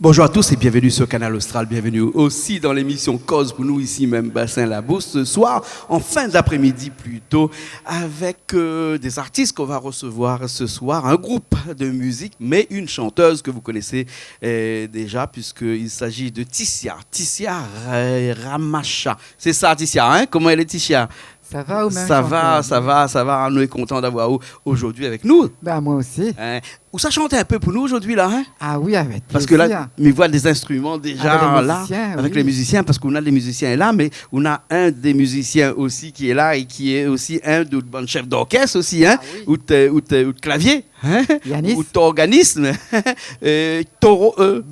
Bonjour à tous et bienvenue sur Canal Austral, bienvenue aussi dans l'émission Cause pour nous ici même Bassin Labousse ce soir, en fin d'après-midi plutôt, avec des artistes qu'on va recevoir ce soir, un groupe de musique, mais une chanteuse que vous connaissez déjà puisqu'il s'agit de Tissia Ramacha. C'est ça Tissia, hein? Comment elle est Tissia? Ça va ou même Ça va. On est content d'avoir vous aujourd'hui avec nous. Ben, moi aussi. Hein? Ou ça chante un peu pour nous aujourd'hui là, hein? Ah oui, avec plaisir. Parce que là, on voit des instruments déjà avec les musiciens, parce qu'on a des musiciens là, mais on a un des musiciens aussi qui est là et qui est aussi un de bon chef d'orchestre aussi, hein? Ah oui. ou de clavier, hein? Yanis. Ou d'organisme. Doro, hein?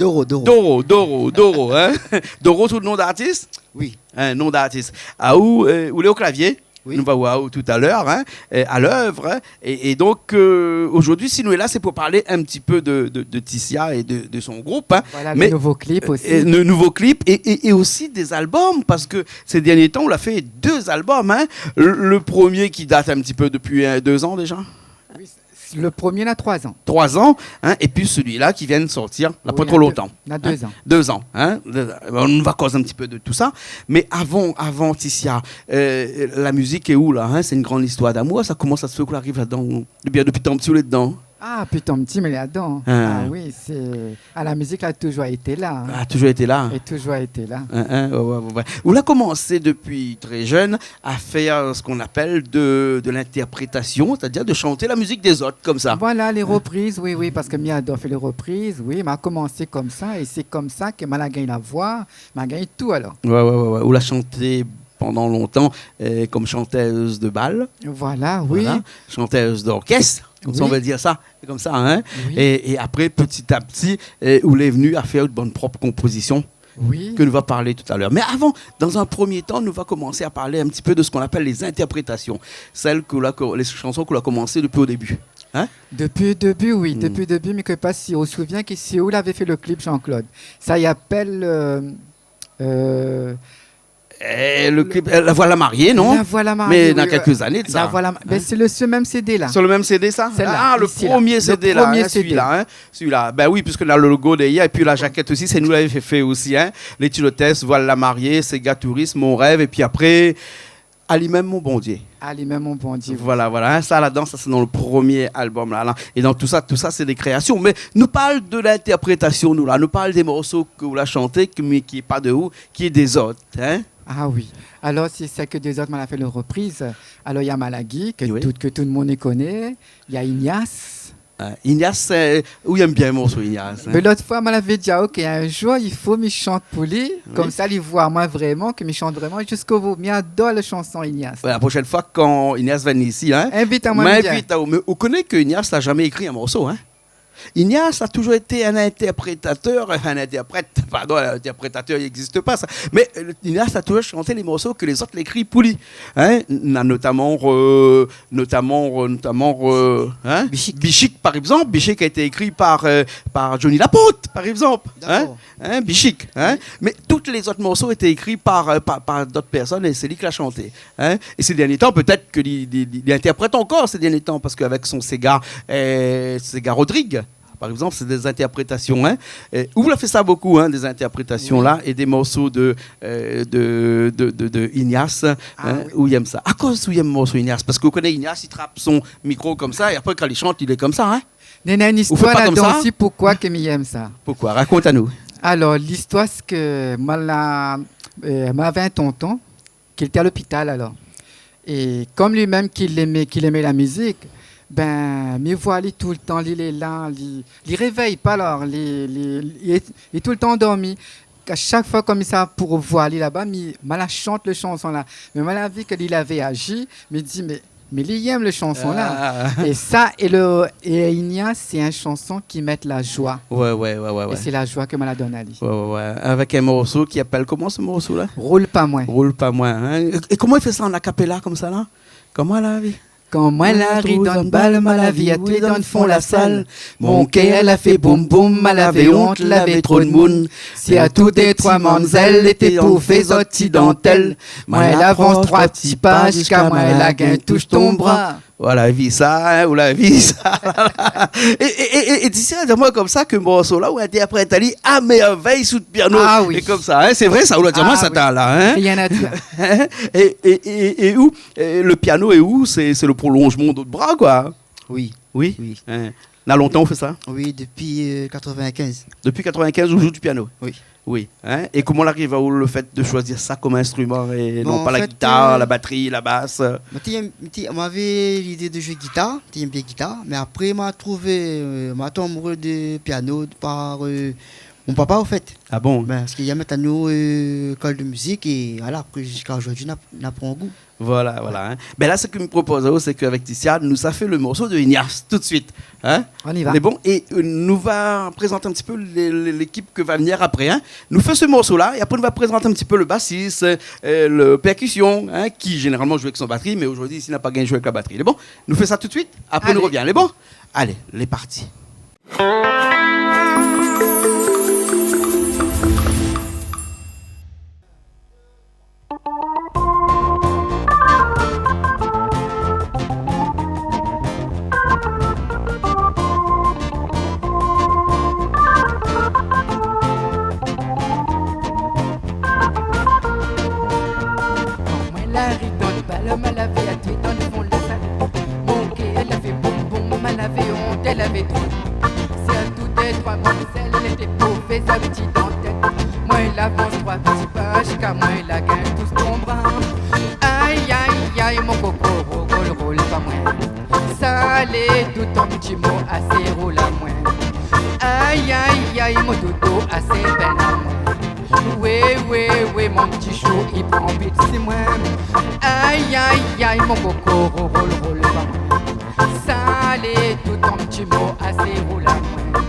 Doro, tout le nom d'artiste? Oui. Un nom d'artiste. Ah, ou Léo Clavier. Oui. Nous va voir tout à l'heure, hein, à l'œuvre. Hein, et donc, aujourd'hui, si nous est là, c'est pour parler un petit peu de Tissia et de son groupe. Hein. Voilà, le nouveau clip aussi. Le nouveau clip et aussi des albums, parce que ces derniers temps, on a fait 2 albums. Hein. Le premier qui date un petit peu depuis 2 ans déjà. Oui, le premier, il a 3 ans. 3 ans, hein, et puis celui-là qui vient de sortir, il n'y a pas trop longtemps. Il a 2 ans. 2 ans. Hein. On va causer un petit peu de tout ça. Mais avant Tissia, la musique est où là, hein? C'est une grande histoire d'amour. Ça commence à se faire qu'on arrive là-dedans. Depuis tant petit, on est dedans. Ah, putain, petit, mais il est là-dedans. Ah oui, c'est... Ah, la musique a toujours été là. Hein. A toujours été là. Et toujours été là. Ouais. Vous a commencé depuis très jeune à faire ce qu'on appelle de l'interprétation, c'est-à-dire de chanter la musique des autres, comme ça. Voilà, les reprises, oui, parce que Mia adore faire les reprises, oui, m'a commencé comme ça, et c'est comme ça que m'a gagné la voix, m'a gagné tout alors. Ouais. Vous la chantez pendant longtemps comme chanteuse de bal. Voilà, oui. Voilà. Chanteuse d'orchestre. Comme ça, on va dire ça, comme ça, hein. Oui. Et après, petit à petit, vous êtes venu à faire de bonnes propres compositions. Oui. Que nous va parler tout à l'heure. Mais avant, dans un premier temps, nous va commencer à parler un petit peu de ce qu'on appelle les interprétations. Les chansons qu'on a commencées depuis au début. Hein? Depuis le début, oui. Depuis le début, mais que pas si on se souvient que si où avait fait le clip Jean-Claude. Ça y appelle... le clip, La Voilà Mariée, non? La Voilà Mariée. Mais dans quelques années de ça. Mais c'est ce même CD là. Sur le même CD, ça? Celle-là, le premier CD là. Celui-là. Hein? Celui-là. Ben oui, puisqu'on a le logo derrière. Et puis la jaquette aussi, c'est nous l'avons fait aussi. Hein? Les Tilotesses, Voilà la Mariée, Sega Tourisme, Mon Rêve. Et puis après, Ali-même mon bon Dieu. Ali-même mon bon Dieu. Voilà. Hein? Ça là-dedans, ça c'est dans le premier album là. Et dans tout ça, c'est des créations. Mais nous parle de l'interprétation, nous là. Nous parle des morceaux que vous la chantez, mais qui n'est pas de vous, qui est des autres. Hein? Ah oui. Alors, si c'est que des autres m'ont fait la reprise, alors il y a Malagui, que tout le monde connaît. Il y a Ignace. Ignace, où il aime bien le morceau Ignace. Mais l'autre fois, je m'avait dit, ok, un jour, il faut me chanter pour lui. Comme ça, il voit moi vraiment, que me chante vraiment jusqu'au bout. Mais j'adore la chanson Ignace. La prochaine fois, quand Ignace vient ici, hein, invite-moi. Mais on connaît que Ignace n'a jamais écrit un morceau, hein. Ignace a toujours été un interprétateur, il n'existe pas ça. Mais Ignace a toujours chanté les morceaux que les autres l'écrivent pour lui. Hein? Notamment Bichic, par exemple. Bichic a été écrit par Johnny Lapointe, par exemple. Hein? Bichic. Hein? Mais tous les autres morceaux étaient écrits par d'autres personnes et c'est lui qui l'a chanté. Hein? Et ces derniers temps, peut-être qu'il interprète encore ces derniers temps, parce qu'avec son Sega Rodrigue, par exemple, c'est des interprétations. Hein. Vous l'avez fait ça beaucoup, hein, des interprétations là, et des morceaux de Ignace, où il aime ça. À cause où il aime le morceau Ignace, parce que vous connaissez Ignace, il trappe son micro comme ça, et après quand il chante, il est comme ça. Hein. Il y a une histoire là-dedans aussi, pourquoi il aime ça. Pourquoi? Raconte à nous. Alors, l'histoire, c'est que m'avait un tonton qui était à l'hôpital alors. Et comme lui-même qu'il aimait la musique, me voit tout le temps, il est là, il réveille pas alors, il est tout le temps endormi. À chaque fois comme ça pour voir lui là-bas, il chante le chanson là. Mais mal vu qu'il avait agi, me dit mais il aime le chanson là. Et ça et Ignace, c'est une chanson qui met la joie. Ouais. Et c'est la joie que me la donne à lui. Ouais. Avec un morceau qui appelle comment ce morceau là? Roule pas moins. Roule pas moins. Hein? Et comment il fait ça en acapella comme ça là? Comment la vie? Quand moi la ridonne balle, ma vie à tous les dons font la salle. Mon cœur elle a fait boum boum, ma l'avait honte, l'avait trop de moun. Si à toutes les 3 manzelles étaient pour faire autres dentelles, moi elle avance 3 petits pas jusqu'à moi elle a gain touche ton bras. Voilà, vie ça, hein, ou la vie ça. Et d'ici, dis-moi comme ça que morceau là, où a été après Italie, à merveille sous le piano. Ah oui. Et comme ça, hein, c'est vrai, ça, ou là, dis-moi, ça oui. t'a là, hein. Rien à dire. Et où le piano est où? C'est le prolongement de notre bras, quoi. Oui. Oui. Oui. Hein. On a longtemps on fait ça? Oui, depuis 95. Depuis 95, on joue du piano. Oui. Oui. Hein? Et comment on arrive à le fait de choisir ça comme instrument et Bon, non pas en la fait, guitare, la batterie, la basse? On m'avait l'idée de jouer guitare, j'aime bien guitare, mais après m'a tombé amoureux de piano par mon papa au fait. Ah bon? Parce qu'il y a maintenant école de musique et voilà, après jusqu'à aujourd'hui, on apprend goût. Voilà, voilà. Hein. Ben là, ce que me propose, c'est qu'avec Ticia, nous a fait le morceau de Ignace tout de suite. Hein? On y va. On est bon? Et nous va présenter un petit peu l'équipe que va venir après. Hein? Nous fait ce morceau-là et après, nous va présenter un petit peu le bassiste, le percussion, hein, qui généralement joue avec son batterie, mais aujourd'hui, ici, n'a pas gagné jouer avec la batterie. C'est bon? Nous fait ça tout de suite. Après, Allez. nous revient. C'est bon? Allez, les parties. La ritonne, pas le mal avait à tuer dans le fond de la salle. Mon quai, elle avait bonbon, mal avait honte, elle avait trop. C'est à toutes les trois mademoiselles, elle était mauvaise à petit dentelle. Moi, elle avance trois petits pas, jusqu'à moi, elle a gagne tous ton bras. Aïe, aïe, aïe, mon coco, roule, pas moins. Salé, tout ton petit mot, assez roule à moins. Aïe, aïe, aïe, mon dodo, assez peine à moins. Oui, mon petit chou, il prend vite, c'est moi. Aïe, aïe, aïe, mon coco, roule, pas moi. Salé, tout ton petit mot, assez roule à moi.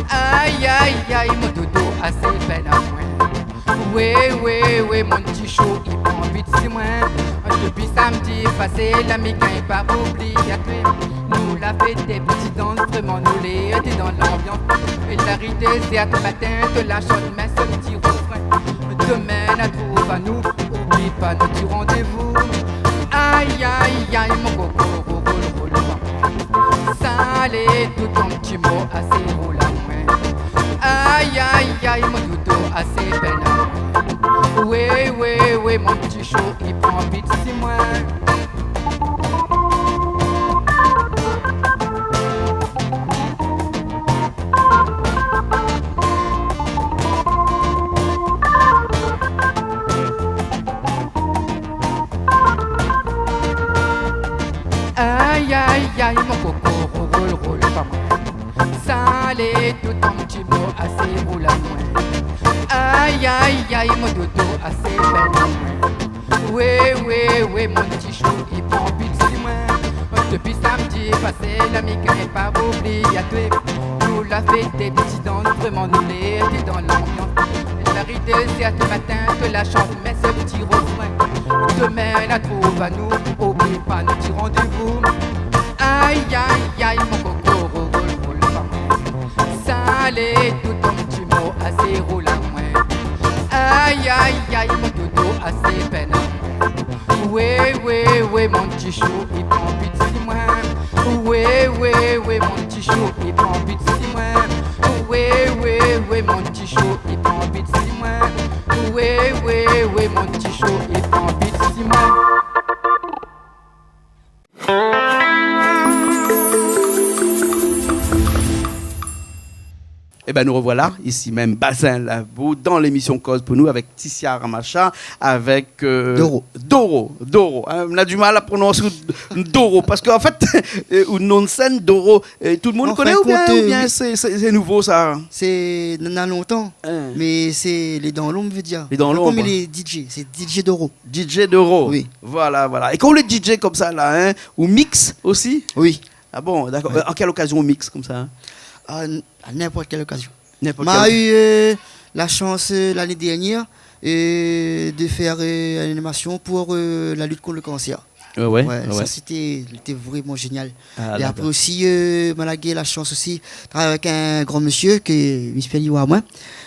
Aïe, aïe, aïe, mon dodo, assez peine à moi. Oui, mon petit chou, il prend vite, c'est moi. Depuis samedi passé, l'ami gagne pas obligatoire. Nous la fête des petits danses, vraiment nous les aider dans l'ambiance. Et la rité, c'est à ton matin, de la chante, mais ce petit refrain. Demain, la trouve à nous, oublie pas notre petit rendez-vous. Aïe, aïe, aïe, mon coco, roule, pas. Salé, tout ton petit mot, assez roule à moins. Aïe, aïe, aïe, mon doudou, assez peine à moins. Oui, mon petit chou, il prend vite, c'est moi. Aïe, aïe, aïe, mon coco, roule, pas moins. Salé, tout ton petit mot, assez roule à moins. Aïe, aïe, aïe, mon dodo, assez peine à moins. Oui, mon petit chou, il prend vite, c'est moi. Depuis samedi passé, l'ami n'est pas obligatoire. Nous la fête des petits danses, vraiment nous les aider dans l'ambiance. La rité, c'est à ce matin que la chante, mais ce petit refrain. Demain, la trouve à nous, oublie pas notre petit rendez-vous. Aïe, aïe, aïe, mon coco, roule, pas moins. Salé, tout ton petit mot, assez roule à moins. Aïe, aïe, aïe, mon dodo, assez peine à moins. Oui, mon petit chou, il prend vite, c'est moi. Oui, mon petit chou, il prend vite, c'est moi. Oui, mon petit chou, il prend vite, c'est moi. Oui, mon petit chou, il prend vite, c'est moi. Eh ben nous revoilà, ici même, Bassin Lavaux, dans l'émission Cause pour nous, avec Ticia Ramacha, avec Doro. Hein, on a du mal à prononcer Doro, parce qu'en fait, ou non-scène, Doro, tout le monde En connaît fin ou bien, de compte, c'est nouveau ça? C'est il y a longtemps, mais c'est les dans l'ombre, veut dire. Les dans l'ombre. Comme les DJ, c'est DJ Doro. DJ Doro. Oui. Voilà. Et quand les DJ comme ça, là, hein, ou mix aussi? Oui. Ah bon, d'accord. Ouais. En quelle occasion on mixe comme ça, hein? À n'importe quelle occasion. N'importe M'a quelle- eu la chance l'année dernière de faire une animation pour la lutte contre le cancer. Ouais. Ça c'était vraiment génial. Ah, Et d'accord. après aussi, m'a eu la chance aussi de travailler avec un grand monsieur qui est Miss Penny ou à moi.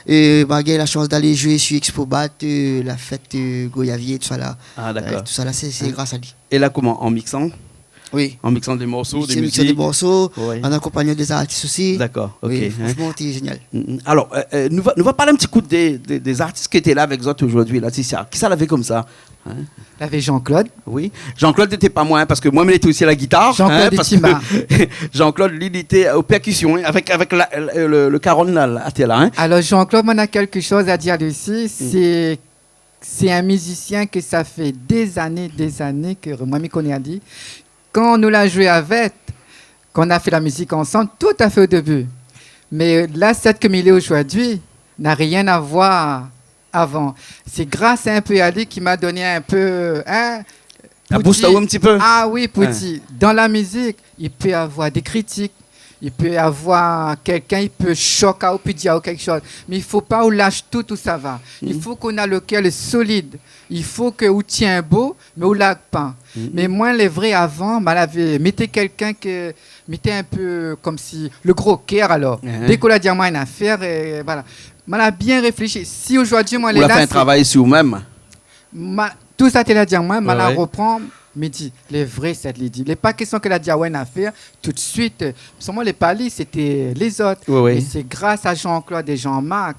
M'a eu la chance d'aller jouer sur Expo Bat, la fête Goyavier, tout ça là. Ah, d'accord. Tout ça là, c'est grâce à lui. Et là, comment? En mixant? Oui. En mixant des morceaux, des J'ai mixé des musiques. morceaux, Oui. en accompagnant des artistes aussi. D'accord, ok. Oui, hein. franchement, c'était génial. Alors, nous va parler un petit coup des artistes qui étaient là avec Zot aujourd'hui. Là, qui ça l'avait comme ça? Hein? Il y avait Jean-Claude. Oui. Jean-Claude n'était pas moi, hein, parce que moi, il était aussi à la guitare. Jean-Claude parce Etima. que Jean-Claude, lui, il était aux percussions, hein, avec le caron là, à là. Hein. Alors Jean-Claude, on a quelque chose à dire dessus. C'est un musicien que ça fait des années que moi, je connais à dire. Quand on nous l'a joué avec, qu'on a fait la musique ensemble, tout à fait au début. Mais là, cette comme il est aujourd'hui, n'a rien à voir avant. C'est grâce à un peu à lui qui m'a donné un peu... Hein, La boost un petit peu. Ah oui, Pouti. Dans la musique, il peut y avoir des critiques. Il peut y avoir quelqu'un, il peut choquer ou puis dire quelque chose. Mais il ne faut pas qu'on lâche tout ça va. Il faut qu'on a le cœur solide. Il faut que vous tient beau, mais on ne lâche pas. Mais moi, les vrais avant, mettez quelqu'un qui mettait un peu comme si le gros cœur alors. Dès qu'on a dit à moi une affaire, et voilà. Moi, a bien réfléchi. Si aujourd'hui, moi, Vous avez fait un travail sur vous-même. Tout ça, tu l'as dit à moi, Ouais. reprend. Mais dit, les vrais, c'est les dit. Les pas question que la dit à une affaire, tout de suite. Moi, les palis, c'était les autres. Oui. Et c'est grâce à Jean-Claude et Jean-Marc.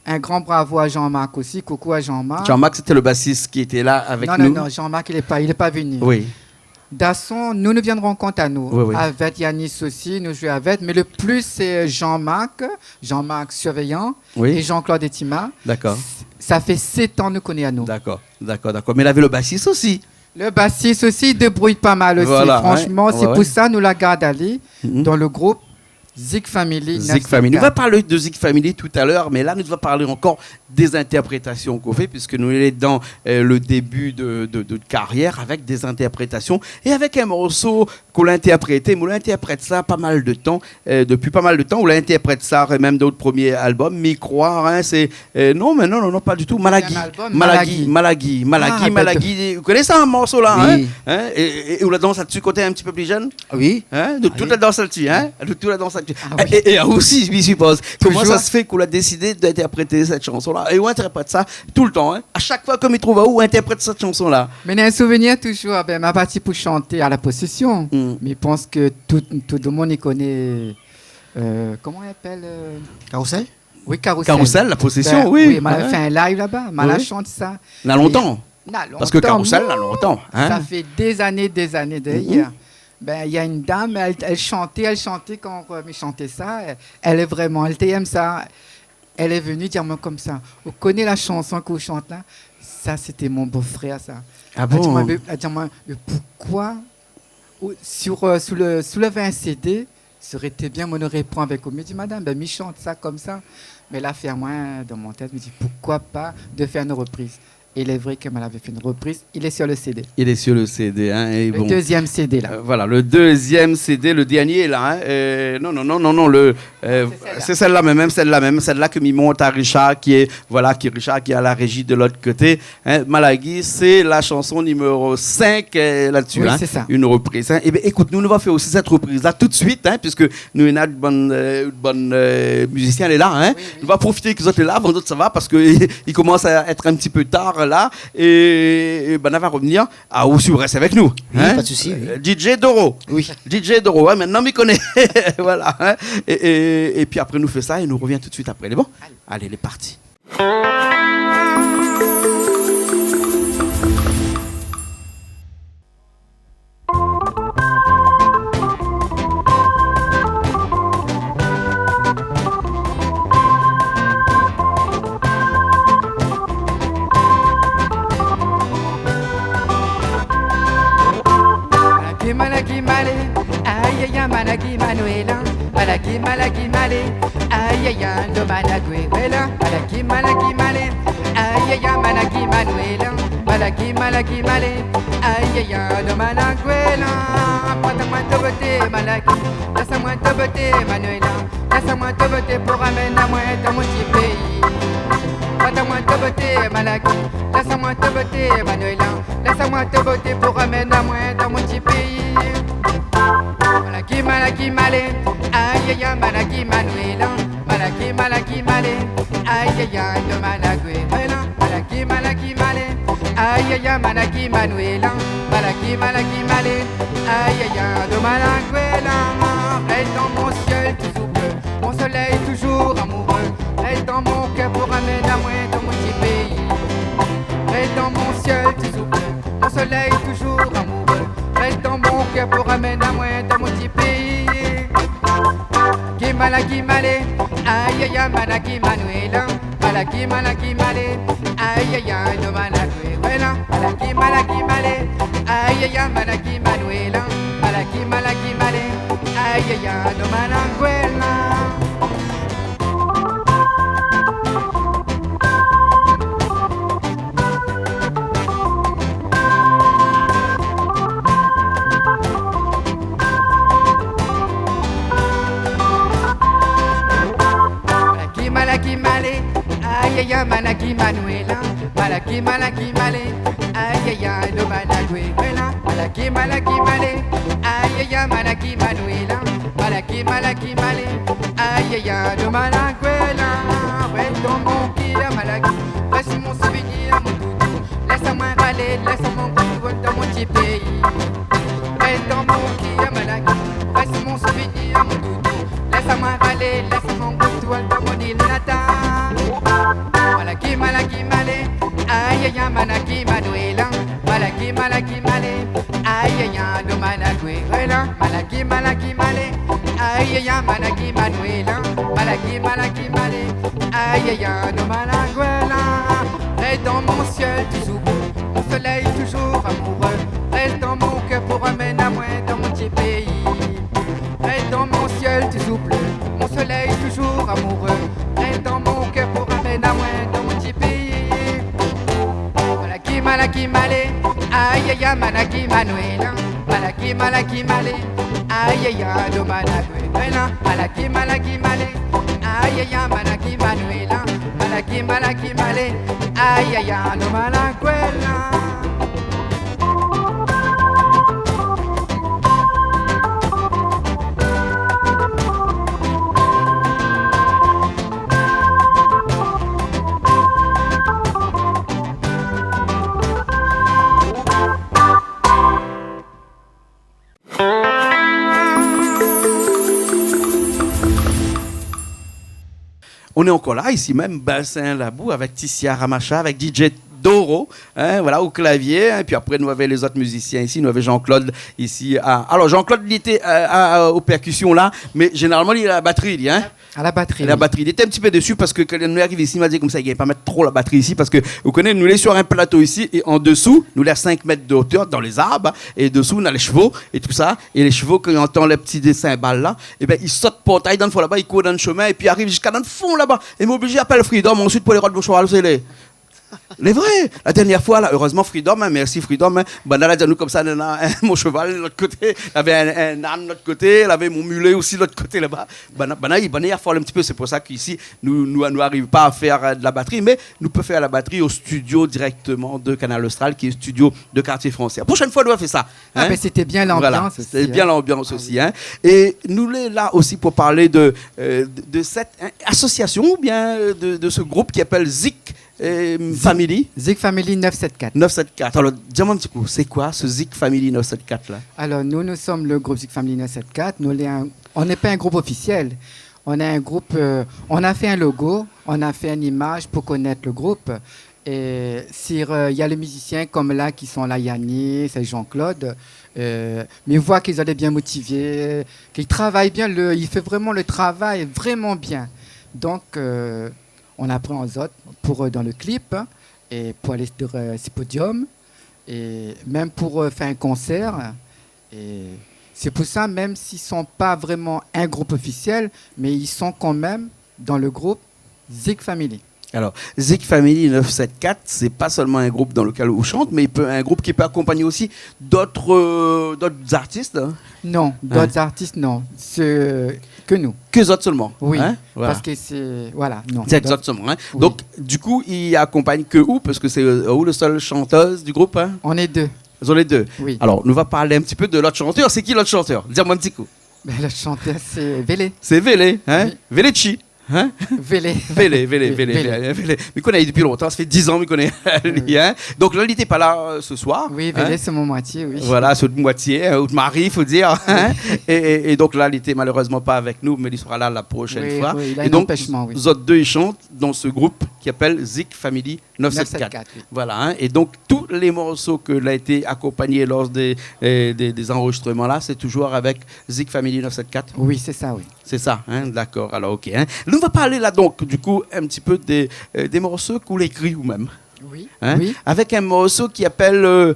Un grand bravo à Jean-Marc aussi. Coucou à Jean-Marc. Jean-Marc, c'était le bassiste qui était là avec nous. Non, Jean-Marc, il est pas venu. Oui. Dasson, nous viendrons compte à nous. Oui. Avec Yanis aussi, nous jouons avec. Mais le plus, c'est Jean-Marc surveillant, Oui. et Jean-Claude Etima. D'accord. Ça fait 7 ans nous connaissons à nous. D'accord. Mais il avait le bassiste aussi. Le bassiste aussi, il débrouille pas mal aussi. Voilà, Franchement, ouais. c'est Ouais. pour ça nous la garde aller dans le groupe Zik Family. Zik Family. Nous va parler de Zik Family tout à l'heure, mais là, nous va parler encore des interprétations qu'on fait, puisque nous sommes dans le début de carrière avec des interprétations et avec un morceau qu'on l'a interprété. Mais on l'interprète ça pas mal de temps, depuis pas mal de temps. On l'interprète ça, même d'autres premiers albums. Mais croire, hein, c'est. Non, pas du tout. Malagui. Malagui. Vous connaissez ça, un morceau là? Oui. Hein? Et où la danse là-dessus, côté un petit peu plus jeune? Oui. Hein? De toute la danse là-dessus, hein? De toute la danse là-dessus. Ah oui. Et aussi, je m'y suppose. Comment Toujours. ça se fait qu'on a décidé d'interpréter cette chanson-là? Et on interprète ça tout le temps, hein? À chaque fois comme il trouve à où, on interprète cette chanson-là. Mais il y a un souvenir toujours, ma partie pour chanter à la possession. Mais je pense que tout le monde y connaît. Comment on appelle Carousel. Oui, Carousel. Carousel, la possession, Ben, oui. Oui, elle a fait un live là-bas. Elle a Oui. chanté ça. Il y a longtemps. Là, Parce que Carousel, là, longtemps. Hein? Ça fait des années d'ailleurs. Ben, il y a une dame, elle chantait quand je chantais ça. Elle aime ça. Elle est venue dire moi comme ça. Vous connaissez la chanson que vous chantez là? Ça, c'était mon beau-frère, ça. Ah bon? Elle dit moi, pourquoi sous le 20 CD, ça aurait été bien, on aurait pris avec vous. Mais dit madame, ben, je chante ça comme ça. Mais là, faire moi dans mon tête, me dit pourquoi pas de faire une reprise. Et il est vrai qu'elle avait fait une reprise. Il est sur le CD. Il est sur le CD. Hein, et Le bon. deuxième CD, là. Voilà, le deuxième CD, le dernier est là. Hein. Non. C'est celle-là même, celle-là que m'y monte à Richard, qui est Richard qui est à la régie de l'autre côté. Hein. Malagui, c'est la chanson numéro 5 là-dessus. Oui, hein. c'est ça. Une reprise. Hein. Eh bien, écoute, nous va faire aussi cette reprise-là tout de suite, hein, puisque nous, une bonne musicien, elle est là. Hein. Oui. Nous va profiter que vous êtes là, avant d'autres, ça va, parce qu'il commence à être un petit peu tard là. Et ben, on va revenir à où tu restes avec nous. Oui, Hein. pas de souci. Oui. DJ Doro. Oui. DJ Doro, hein, maintenant m'y connaît. Voilà. Hein. Et puis après, nous fait ça et nous revient tout de suite après. Il est bon? Allez, il est parti. Malagi male, aïe aïe malagi manuela, malagi male, aïe aïe do managuela, malagi male, aïe aïe malagi manuela, malagi male, aïe aïe do managuela, prends-moi de beauté malagi, laisse-moi de beauté manuela, laisse-moi de beauté pour ramener à moi dans mon petit pays. Laisse-moi te beauté, Malaki. Laisse-moi te beauté, Manuela. Laisse-moi te beauté pour ramener à moi dans mon petit pays. Malaki, malé. Aïe, aïe, Malaki, Manuela. Malaki, malé. Aïe, aïe, de Malaguela. Malaki, malé. Aïe aïe aïe manaki manuela, malaki malaki malé. Aïe aïe aïe de malanguela. Reste dans mon ciel toujours bleu, mon soleil toujours amoureux. Reste dans mon cœur pour amener à moi dans mon petit pays. Reste dans mon ciel toujours bleu, mon soleil toujours amoureux. Reste dans mon cœur pour amener à moi dans mon petit pays. Malaki malé, aïe aïe aïe manaki manuela, malaki malaki malé, aïe aïe aïe de manuela, malaki malaki malé, aïe aïe aïe manaki manuela, malaki malaki malé, aïe aïe aïe de manuela. Malaki malé, aïe aïe aïe manaki manuela, malaki malaki malé, aïe aïe aïe de manuela, malaki malaki malé, aïe aïe aïe manaki manuela, malaki malaki malé, aïe aïe aïe de manuela. Reste dans mon cœur malaki, reste mon souvenir mon doudou, laisse-moi râler, laisse-moi goûter dans mon petit pays. Reste dans mon cœur malaki, reste mon souvenir mon doudou, laisse-moi râler, laisse-moi goûter dans mon île natale. Malaki malaki malé, aïe aïe aïe manaki manuela, malaki malaki malé, aïe aïe aïe de manuela, malaki malaki malé, aïe aïe aïe manaki manuela, malaki malaki malé, aïe aïe aïe de manuela. Reste dans mon ciel toujours beau, mon soleil toujours amoureux. Reste dans mon cœur pour amener à moi dans mon petit pays. Reste dans mon ciel toujours bleu, mon soleil toujours amoureux. Reste dans mon cœur pour amener à moi dans mon petit pays. Malaki malaki malé, aïe aïe aïe manaki manuela, malaki malaki malé, aïe aïe aïe de manuela, malaki malaki malé, aïe aïe aïe manaki manuela, malaki malaki malé, aïe aïe aïe de manuela. On est encore là, ici même, Bassin-Labou, avec Tissia Ramacha, avec DJ Doro, hein, voilà, au clavier. Hein, puis après, nous avions les autres musiciens ici. Nous avions Jean-Claude ici. Alors, Jean-Claude, il était aux percussions là, mais généralement, il est à la batterie. Hein. À la batterie. La batterie. Il était un petit peu déçu parce que quand nous arrivons ici, il m'a dit comme ça, il ne pas mettre trop la batterie ici parce que vous connaissez, nous sommes sur un plateau ici et en dessous, nous sommes à 5 mètres de hauteur dans les arbres et dessous, on a les chevaux et tout ça. Et les chevaux, quand ils entendent les petits cymbales là, et ben ils sautent portail dans le fond là-bas, ils courent dans le chemin et puis arrivent jusqu'à dans le fond là-bas. Et m'obligent à appeler Freedom ensuite pour les rois de Bouchoir, c'est les. C'est vrai. La dernière fois, là, heureusement, Freedom, hein, merci Freedom. Hein, ben, là, nous comme ça, mon cheval de l'autre côté, il avait un âne de l'autre côté, il avait mon mulet aussi de l'autre côté là-bas. Il a fallu un petit peu, c'est pour ça qu'ici, nous n'arrivons pas à faire de la batterie, mais nous pouvons faire la batterie au studio directement de Canal Austral, qui est le studio de Quartier Français. La prochaine fois, nous allons faire ça. Hein. Ah, ben, c'était bien l'ambiance voilà, aussi. C'était bien l'ambiance aussi. Hein. Et nous sommes là aussi pour parler de cette association ou bien de ce groupe qui s'appelle Zik. Family. Zik Family 974. 974. Alors, dis-moi un petit coup, c'est quoi ce Zik Family 974 là? Alors, nous sommes le groupe Zik Family 974. On n'est pas un groupe officiel. On est un groupe. On a fait un logo, on a fait une image pour connaître le groupe. Et il y a les musiciens comme là qui sont là, Yannis, c'est Jean-Claude. Mais on voit qu'ils ont été bien motivés, qu'ils travaillent bien. Ils font vraiment le travail vraiment bien. Donc, on apprend aux autres pour dans le clip et pour aller sur ce podium et même pour faire un concert. Et c'est pour ça, même s'ils ne sont pas vraiment un groupe officiel, mais ils sont quand même dans le groupe Zik Family. Alors, Zik Family 974, c'est pas seulement un groupe dans lequel on chante, mais un groupe qui peut accompagner aussi d'autres artistes. Hein? Non, d'autres artistes, non. C'est que nous. Que les autres seulement. Oui, hein? Voilà. parce que c'est... Voilà, non. C'est les autres seulement. Hein? Oui. Donc, du coup, ils accompagnent que où? Parce que c'est où le seul chanteuse du groupe? Hein? On est deux. Ils sont les deux. Oui. Alors, nous va parler un petit peu de l'autre chanteur. C'est qui l'autre chanteur? Dis-moi un petit coup. Ben, le chanteur, c'est Vélé. C'est Vélé, hein? Oui. Véléchi. Hein? Vélé. Vélé. Mais connaît depuis longtemps, ça fait 10 ans, mais connaît lui. Hein? Donc là, il n'était pas là ce soir. Oui, Vélé, hein? c'est mon moitié, oui. Voilà, c'est de moitié, ou de mari, il faut dire. Hein? Et donc là, il n'était malheureusement pas avec nous, mais il sera là la prochaine fois. Oui, il a et un donc, empêchement, oui. vous autres deux, ils chantent dans ce groupe qui s'appelle Zik Family 974. Oui. Voilà, hein? Et donc, tous les morceaux que l'a été accompagné lors des enregistrements là, c'est toujours avec Zik Family 974. Oui, c'est ça, oui. C'est ça, hein? D'accord. Alors, ok. Hein? Nous, on va parler là, donc, du coup, un petit peu des morceaux que vous écrit vous-même. Oui. Hein? Oui. Avec un morceau qui appelle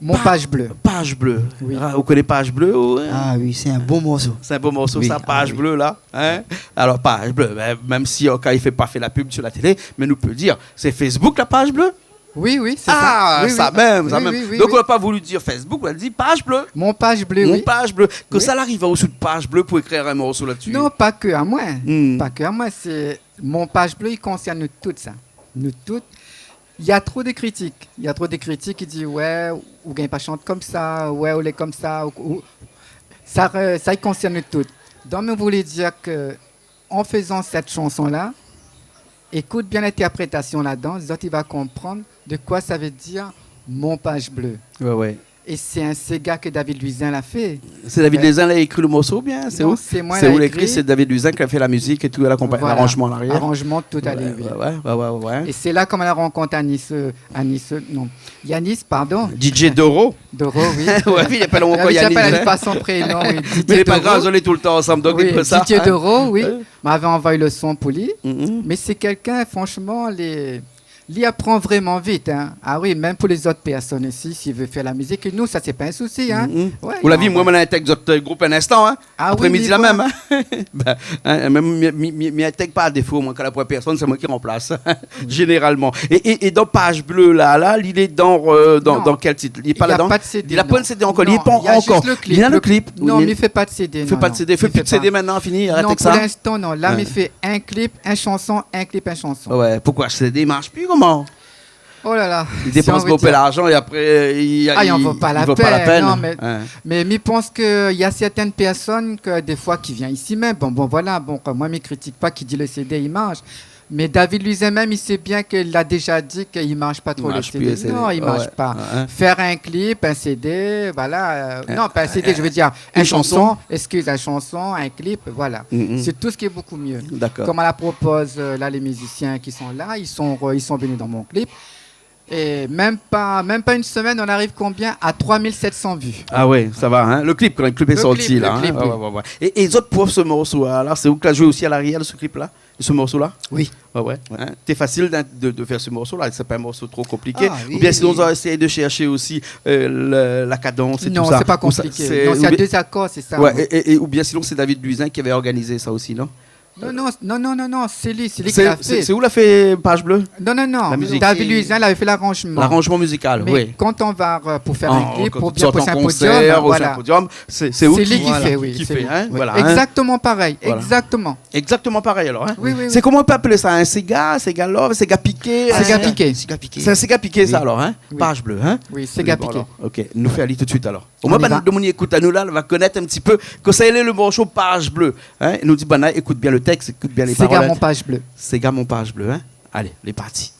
Mon Page Bleue. Page Bleue. Oui. Ah, vous connaissez Page Bleue? Ouais. Ah oui, c'est un bon morceau. C'est un beau morceau, Oui. ça, Page Ah, oui. Bleue, là. Hein? Alors, Page Bleue, même si quand il ne fait pas la pub sur la télé, mais nous peut dire, c'est Facebook, la Page Bleue? Oui, c'est Ah, ça. Oui, ça oui. même, ça Oui, même. oui, oui, Donc, oui. on n'a pas voulu dire Facebook, on a dit Page Bleue. Mon Page Bleue, Mon oui. Page Bleue. Que Oui. ça arrive au-dessous de Page Bleue pour écrire un morceau là-dessus. Non, pas que à moi. Hmm. Pas que à moi. C'est Mon Page Bleue, il concerne nous toutes, ça. Nous toutes. Il y a trop de critiques. Il y a trop de critiques qui disent ouais, ou gagne pas chante comme ça, ouais, ou est comme ça. Ça, il concerne nous toutes. Donc, je voulais dire que en faisant cette chanson-là, écoute bien l'interprétation là-dedans, tu vas comprendre de quoi ça veut dire Mon Page Bleue. Ouais. Et c'est un Sega que David Luisin l'a fait. C'est David Luisin qui a écrit le morceau, bien? C'est Non, où? c'est moi C'est qui où l'ai l'écrit? écrit. C'est David Luisin qui a fait la musique et tout, Voilà. l'arrangement en arrière. Arrangement tout à l'heure. Ouais. Et c'est là qu'on a rencontré Yanis, pardon. DJ Doro. Doro, oui. Ouais, il appelle encore Il Yannis. s'appelle hein. pas son prénom. Oui. Mais il Didier n'est pas Doro. grave, on est tout le temps ensemble, donc Oui, il peut ça. Didier hein. Doro, oui, Ouais. m'avait envoyé le son pour lui. Mhm. Mais c'est quelqu'un, franchement, il apprend vraiment vite. Hein. Ah oui, même pour les autres personnes ici, s'il veut faire la musique. Et nous, ça, c'est pas un souci. Hein. Mhm. Ouais, Vous l'avez il vu, moi, envoie. je l'intègre votre groupe un instant. Hein. Ah oui, Après-midi, mais la bon. même. Hein. Ben, hein, même, m'y intègre pas à défaut. Moi, quand la première personne, c'est moi qui remplace. Généralement. Et dans Page Bleue, là, il est dans quel titre? Il n'est pas Il y a là-dedans? pas de CD. Il n'a pas de CD encore. Il Non, n'est pas il y a encore. juste le clip. Il a le clip. Non, Oui, mais il fait pas de CD. il fait non, pas de non. CD. Il fait Il plus de fait CD pas. maintenant, fini. Arrêtez Non, avec pour ça. l'instant, non. Là, Ouais. il fait un clip, un chanson, un clip, un chanson. Ouais, pourquoi CD marche plus? Comment? Oh là là. Il dépense beaucoup d'argent et après, il en vaut pas la vaut peine. pas la peine. Non, mais Ouais. mais je pense qu'il y a certaines personnes que des fois qui viennent ici même. Bon, voilà. Bon, moi, je ne critique pas qui dit le CD, il marche. Mais David lui-même, il sait bien qu'il a déjà dit qu'il ne marche pas trop le marche plus, CD. le CD. Non, il ne marche Ouais. pas. Ouais. Faire un clip, un CD, voilà. Non, pas un CD, je veux dire une une chanson. chanson. Excuse, une chanson, un clip, voilà. Mhm. C'est tout ce qui est beaucoup mieux. D'accord. Comme on la propose, là, les musiciens qui sont là, ils sont venus dans mon clip. Et même pas une semaine, on arrive combien? À 3700 vues. Ah ouais, ça va, hein? Le clip, quand le clip est Le sorti, clip, là. le clip, hein? oui. Ouais. Et les autres pour ce morceau-là, c'est où que tu as joué aussi à l'arrière de ce clip-là? De ce morceau-là? Oui. Ouais. Hein? C'est facile de faire ce morceau-là, c'est pas un morceau trop compliqué. Ah, oui, ou bien sinon, oui. on va essayer de chercher aussi la cadence et Non, tout ça. c'est pas Ou ça, compliqué. c'est- Non, ou c'est à bien- 2 accords, c'est ça. Ouais, oui. ou bien sinon, c'est David Luisin qui avait organisé ça aussi, non? Non, c'est lui qui l'a fait. C'est où l'a fait Page Bleue? Non. La musique. David Luisin, il avait fait l'arrangement. L'arrangement musical, Mais oui. quand on va pour faire un clip, Quand pour tu bien sortes poser en un concert, podium, ou sur un voilà. podium, c'est où C'est lui qui voilà, fait, oui. qui c'est fait, lui. hein, Oui. voilà, hein. Exactement pareil, Voilà. exactement. Exactement pareil alors. Hein? Oui. C'est comment on peut appeler ça? Un Sega Love, Sega piqué? Sega hein? piqué. C'est piqué. C'est un Sega piqué ça Oui. alors, hein? Oui. Page Bleue, hein? Oui, Sega Bon, piqué. alors, ok, nous fait aller tout de suite alors. Au On moins, y va. de mon écoute à nous là, on va connaître un petit peu que ça est le morceau Page Bleue. Hein? Il nous dit, Bana, écoute bien le texte, écoute bien les Sega paroles. mon Page Bleue. Sega mon Page Bleue, hein? Allez, les parties.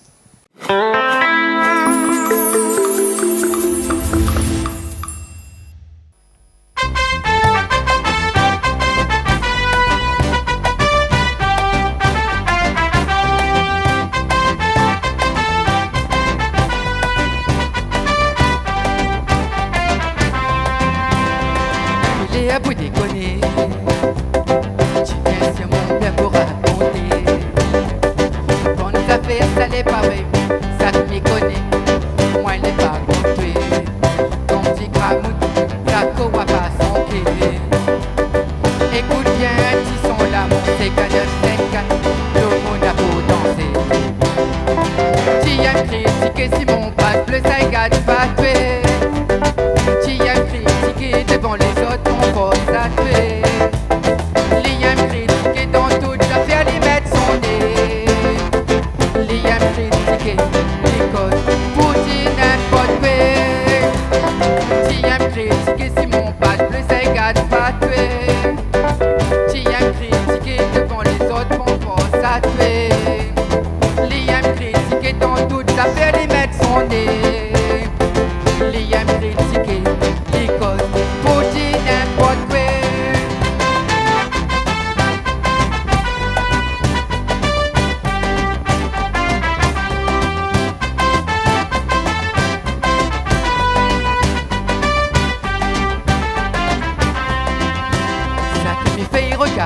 Il est à bout déconner. Tu viens sur mon père pour raconter. Bonnes affaires, ça l'est pareil. Ça te méconnaît.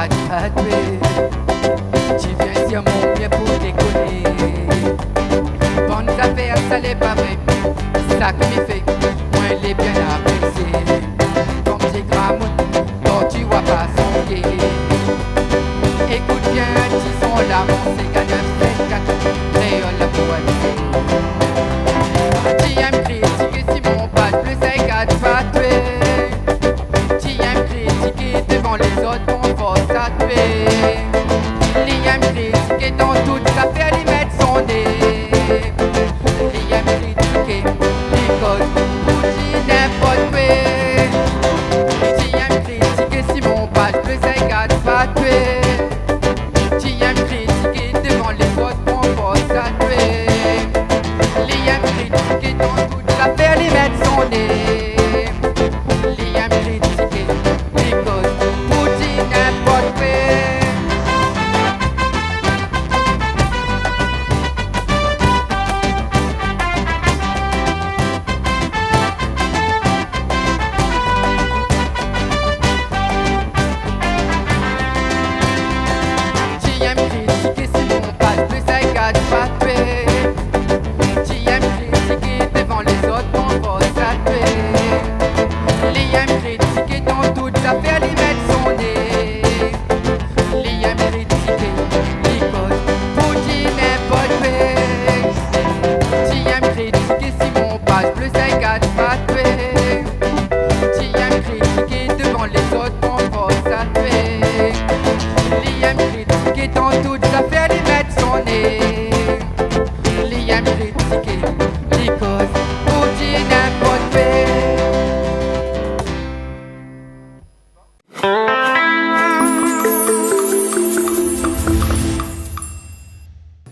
gâte pas tuer. Tu viens sur mon pied pour déconner. Bonnes affaires, ça n'est pas vrai. Ça qui me fait, moi il est bien apprécié. Comme des grammes, quand tu vois pas son pied. Écoute bien, ils sont là, mon Sega 974, créole la boîte. Tu aimes critiquer si mon page plus Sega pas tuer. Tu aimes critiquer devant les autres, mon force à tuer. Tu aimes critiquer dans toute sa affaire, lui mettre son nez. Tu aimes critiquer les causes, ou tu n'importe quoi. Tu aimes critiquer si mon page plus Sega pas tuer. Tu aimes critiquer devant les autres, mon force à tuer. Tu aimes critiquer dans toute l'affaire, les mettre son nez. Tu aimes critiquer les causes, ou tu n'importe quoi. Tu aimes critiquer si mon page plus ça gâte pas tuer. Tu aimes critiquer devant les autres, mon force à tuer. Tu aimes critiquer dans toute l'affaire, lui mettre son nez. Tu aimes critiquer les causes, pour dire n'importe quoi. Tu aimes critiquer si mon page plus ça gâte pas tuer. Tu aimes critiquer devant les autres, mon force à tuer. Tu aimes critiquer dans toute l'affaire, lui mettre son nez. Tu aimes critiquer les causes, pour dire n'importe quoi.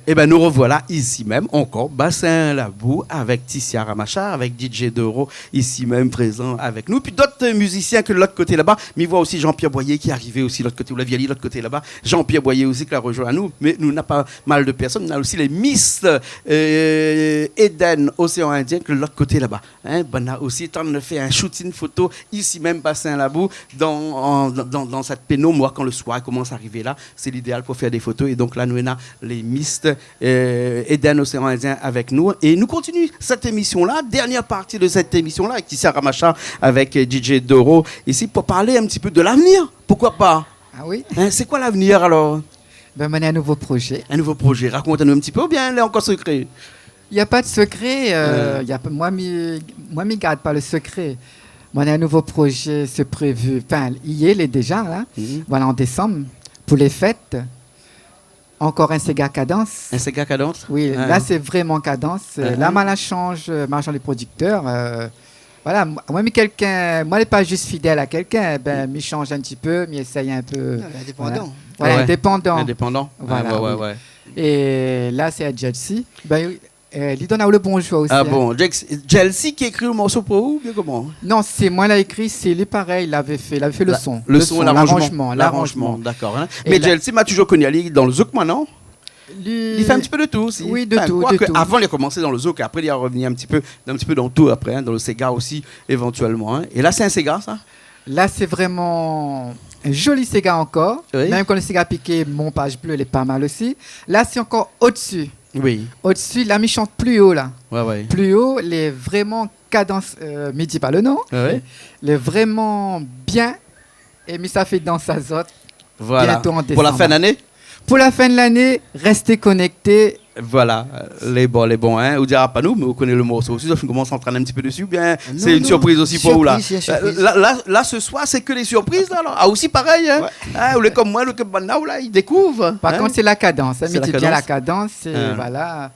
Eh ben nous revoilà ici même encore, Bassin Labou avec Ticia Ramacha, avec DJ Doro ici même présent avec nous. Puis d'autres musiciens que de l'autre côté là-bas. Mais il voit aussi Jean-Pierre Boyer qui est arrivé aussi de l'autre côté, ou la Viali de l'autre côté là-bas. Jean-Pierre Boyer aussi qui l'a rejoint à nous. Mais nous n'avons pas mal de personnes. On a aussi les Miss Eden, Océan Indien, que de l'autre côté là-bas. Hein, ben, on a aussi on a fait un shooting photo ici même, Bassin Labou, dans cette péno. Moi, quand le soir commence à arriver là, c'est l'idéal pour faire des photos. Et donc là, nous avons les Miss Eden Océan Indien avec nous. Et nous continuons cette émission-là, dernière partie de cette émission-là, avec Ticia Ramacha, avec DJ Doro, ici pour parler un petit peu de l'avenir. Pourquoi pas? Ah oui? Hein, c'est quoi l'avenir alors? Ben, on a un nouveau projet. Un nouveau projet. Raconte-nous un petit peu, ou bien il est encore secret? Il n'y a pas de secret. Moi, je ne garde pas le secret. On a un nouveau projet, c'est prévu. Enfin, il est déjà là. Voilà, en décembre, pour les fêtes. Encore un Sega Cadence. Un Sega Cadence? Oui, là, c'est vraiment Cadence. Là, moi, change, les producteurs. Voilà, moi, je n'est pas juste fidèle à quelqu'un. Ben, je change un petit peu, je essaye un peu. Indépendant. Voilà, Ouais. indépendant. Indépendant? Voilà, ouais, oui. ouais. Et là, c'est à Chelsea. Ben, il donne le bonjour aussi. Ah hein. bon, Chelsea qui écrit le morceau pour vous, bien comment? Non, c'est moi l'a écrit, c'est lui pareil, il avait fait le son. Le son, l'arrangement. L'arrangement. D'accord. Hein. Et Mais là- Chelsea m'a toujours connu aller dans le zouk, moi, non? Lui- Il fait un petit peu de tout aussi. Oui, de tout, de tout. Avant, il a commencé dans le zouk, après, il est revenu un petit peu dans tout après, hein, dans le Sega aussi, éventuellement. Hein. Et là, c'est un Sega, ça? Là, c'est vraiment un joli Sega encore. Oui. Même quand le Sega piqué, mon page bleu, il est pas mal aussi. Là, c'est encore au-dessus. Oui. Au-dessus, là, il chante plus haut, là. Ouais. Plus haut, il est vraiment cadence, midi pas le nom. Ouais. Il est vraiment bien. Et mais ça fait dans sa zone. Voilà. Bientôt en Pour la décembre. fin d'année? Pour la fin de l'année, restez connectés. Voilà, les bons, hein. Vous dira pas nous, mais vous connaissez le morceau aussi. Donc, je commence à entraîner un petit peu dessus. Bien, c'est une surprise aussi pour vous là. Surprise. Là, ce soir, c'est que les surprises là. Alors. Ah, aussi pareil, hein. Hein, ou les comme moi, le comme maintenant, là, ils découvrent. Par hein. contre, c'est la cadence. Hein, C'est mais la bien la cadence. cadence. C'est, Ah. voilà.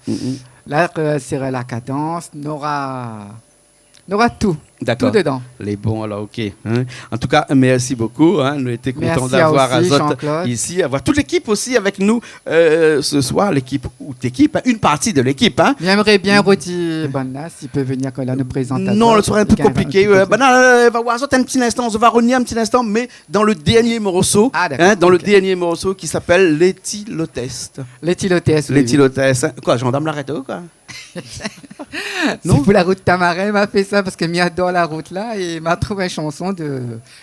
Là, c'est la cadence. On aura tout. D'accord. Tout dedans. Les bons, alors, ok. Hein. En tout cas, merci beaucoup. Hein. Nous étions contents Merci d'avoir aussi, Azot Jean-Claude. ici, avoir toute l'équipe aussi avec nous ce soir. L'équipe, ou l'équipe, hein, une partie de l'équipe. Hein. J'aimerais bien redire Banna s'il peut venir quand il nous présente. Non, le serait un peu compliqué. Ben, non, va voir Azot un petit instant, on va revenir un petit instant, mais dans le dernier morceau, Ah, d'accord, hein, dans ok. le dernier morceau qui s'appelle L'éthylotest. L'éthylotest. Oui, L'éthylotest. Hein. Quoi, gendarme l'arrête ou quoi? C'est pour la route Tamarin, il m'a fait ça parce que m'y adore la route là et il m'a trouvé une chanson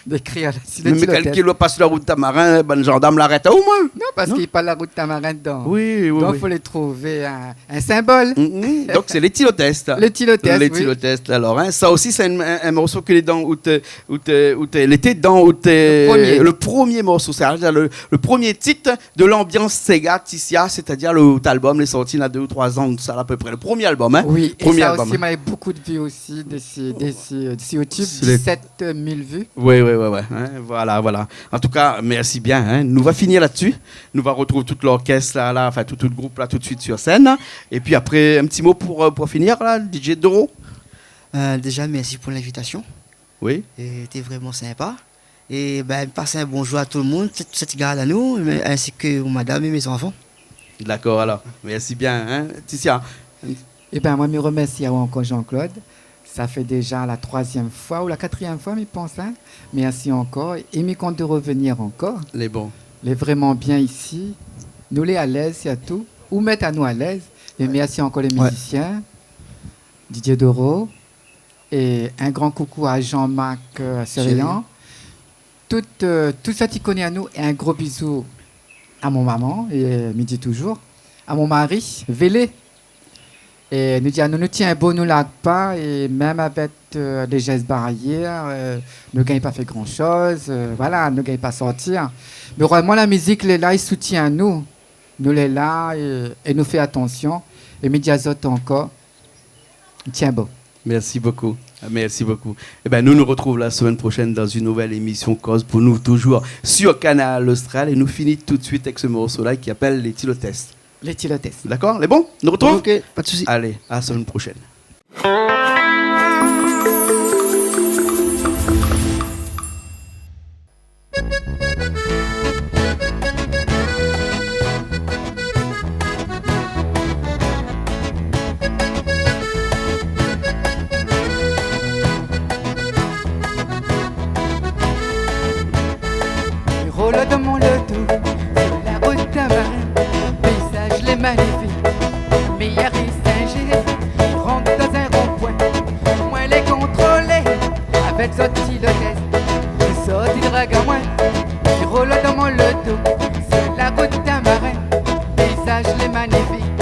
d'écrire. Mais quelqu'un doit passer la route Tamarin, ben, le gendarme l'arrête au moins. Non, parce qu'il parle la route Tamarin dedans. Oui, oui. Donc il faut trouver un symbole. Donc c'est les tylotestes. Les tylotestes, Les oui. tylotestes, alors. Hein. Ça aussi, c'est un morceau qui est dans l'été, dans le premier morceau. C'est-à-dire le premier titre de l'ambiance Sega Tissia, c'est-à-dire l'album, les sorties il y a 2 ou 3 ans, ça à peu près. Le premier album, hein. Oui, premier et ça album. aussi, m'a beaucoup de vues aussi, d'ici YouTube, 17 000 vues. Oui. Hein, voilà. En tout cas, merci bien. Hein. Nous va finir là-dessus. Nous va retrouver tout l'orchestre, là, enfin tout le groupe là tout de suite sur scène. Et puis après, un petit mot pour finir, là, DJ Doro. Déjà, merci pour l'invitation. Oui. C'était vraiment sympa. Et passer un bonjour à tout le monde, cette garde à nous, ainsi que madame et mes enfants. D'accord, alors. Merci bien. Hein. Tissia. Eh bien, moi, je me remercie encore Jean-Claude. Ça fait déjà la 3e fois ou la 4e fois, je pense. Hein. Merci encore. Et je compte de revenir encore. Les bons. Les vraiment bien ici. Nous les à l'aise, c'est à tout. Ou mettre à nous à l'aise. Et merci encore les musiciens. Didier Doro. Et un grand coucou à Jean-Marc Serrian. Tout ça qui connaît à nous. Et un gros bisou à mon maman. Et me dit toujours. À mon mari, Vélé. Et nous dit, nous tient beau, nous lag pas, et même avec des gestes barrières, ne gagne pas fait grand chose, voilà, ne gagne pas sortir. Mais vraiment, la musique, elle est là, il soutient nous. Nous, elle est là, et nous fait attention. Et Mediazot encore, tient beau. Merci beaucoup. Merci beaucoup. Eh ben, nous nous retrouvons la semaine prochaine dans une nouvelle émission Cause pour nous, toujours sur Canal Austral. Et nous finissons tout de suite avec ce morceau-là qui appelle les tylotestes. Les tylotestes. D'accord? Les bons? Nous retrouvons? Ok, pas de soucis. Allez, à la semaine prochaine. Je roule dans mon loto sur la route Tamarin, paysage les magnifiques, meilleur Saint-Gilles, je rentre dans un rond-point, moi les contrôler avec ce tylotest, je saute du drague à moi, je roule dans mon loto sur la route Tamarin, paysage les magnifiques,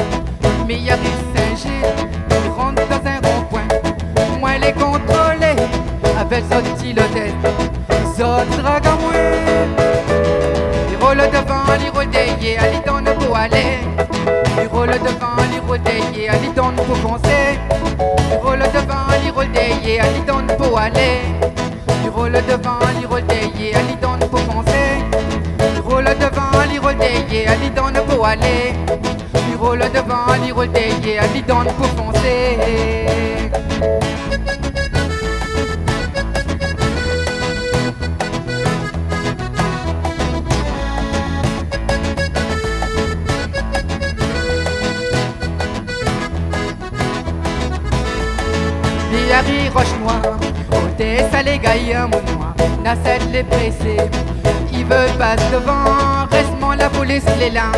meilleur Saint-Gilles, je rentre dans un rond-point, moi les contrôler avec ce tylotest, je saute du drague à moi. Il roule devant, il roule derrière, il donne pour aller. Il roule devant, il roule derrière, il donne pour foncer. Il roule devant, il roule derrière, il donne pour aller. Il roule devant, il roule derrière, il donne pour foncer. Il roule devant, il roule derrière, il donne pour aller. Il roule devant, il roule derrière, il donne pour foncer. Harry Roche-Noir, côté salé gaillard mon noir, Nasset les pressés, ils veulent passer devant, restement la police les là,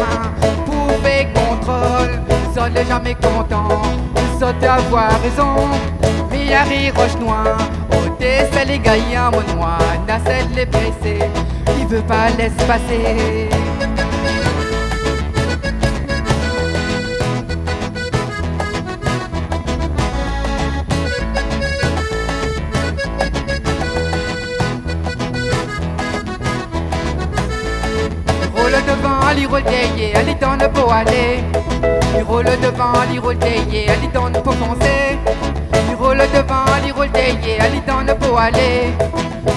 pouvez contrôle, seul jamais content, saute avoir raison, mais Harry Roche-Noir, côté salé gaillard mon noir, Nasset les pressés, ils veulent pas laisser passer. Il roule derrière, il donne pour aller. Il roule devant, il roule derrière, il donne pour foncer. Il roule devant, il roule derrière, il donne pour aller.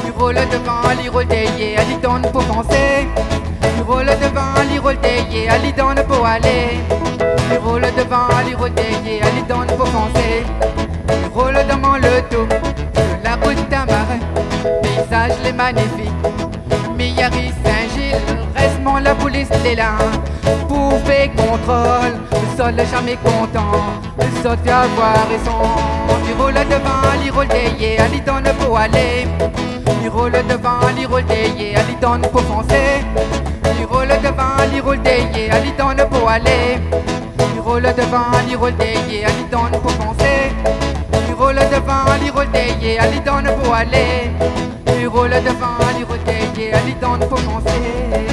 Il roule devant, il roule derrière, il donne pour foncer. Il roule devant, il roule derrière, il donne pour aller. Il roule devant, il roule derrière, il donne pour foncer. Il roule dans le dos de la route Tamarin, paysage les magnifiques. Meilleur Saint-Gilles, restement la police est là. Pouvez contrôle, le sol jamais content, le sol fait avoir raison. Il roule devant, il roule derrière, il donne pour aller. Il roule devant, il roule derrière, il donne pour foncer. Il roule devant, il roule derrière, il donne pour aller. Il roule devant, il roule derrière, il donne pour penser. Il roule devant, il roule derrière, il donne pour aller. Il roule devant, il roule derrière, il donne pour penser.